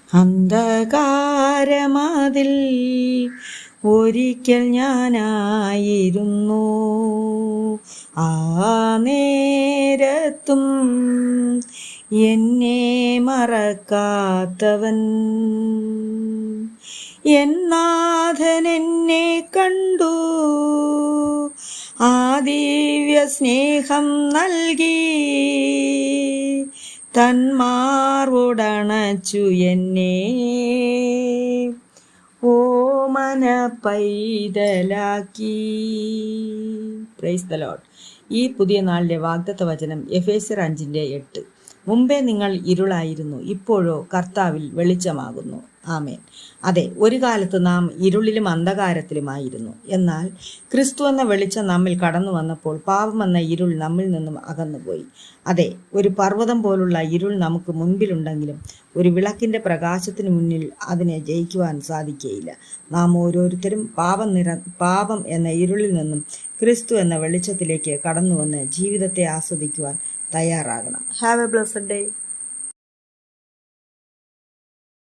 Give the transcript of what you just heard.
അന്ധകാരമതിൽ ഒരിക്കൽ ഞാനായിരുന്നു, ആ നേരത്തും എന്നെ മറക്കാത്തവൻ. എന്നാഥൻ എന്നെ കണ്ടു, ആ ദിവ്യ സ്നേഹം നൽകി, തന്മാർവോടണച്ചു എന്നെ ഓമന പൈതലാക്കി. Praise the Lord. ഈ പുതിയ നാളിലെ വാഗ്ദത്ത വചനം എഫേസ്യർ 5:8. മുമ്പേ നിങ്ങൾ ഇരുളായിരുന്നു, ഇപ്പോഴോ കർത്താവിൽ വെളിച്ചമാകുന്നു. ആമേൻ. അതെ, ഒരു കാലത്ത് നാം ഇരുളിലും അന്ധകാരത്തിലുമായിരുന്നു. എന്നാൽ ക്രിസ്തു എന്ന വെളിച്ചം നമ്മിൽ കടന്നു വന്നപ്പോൾ പാപമെന്ന ഇരുൾ നമ്മിൽ നിന്നും അകന്നുപോയി. അതെ, ഒരു പർവ്വതം പോലുള്ള ഇരുൾ നമുക്ക് മുൻപിലുണ്ടെങ്കിലും ഒരു വിളക്കിൻ്റെ പ്രകാശത്തിന് മുന്നിൽ അതിനെ ജയിക്കുവാൻ സാധിക്കുകയില്ല. നാം ഓരോരുത്തരും പാപം എന്ന ഇരുളിൽ നിന്നും ക്രിസ്തു എന്ന വെളിച്ചത്തിലേക്ക് കടന്നു വന്ന് ജീവിതത്തെ ആസ്വദിക്കുവാൻ തയ്യാറാകണം. Have A blessed day.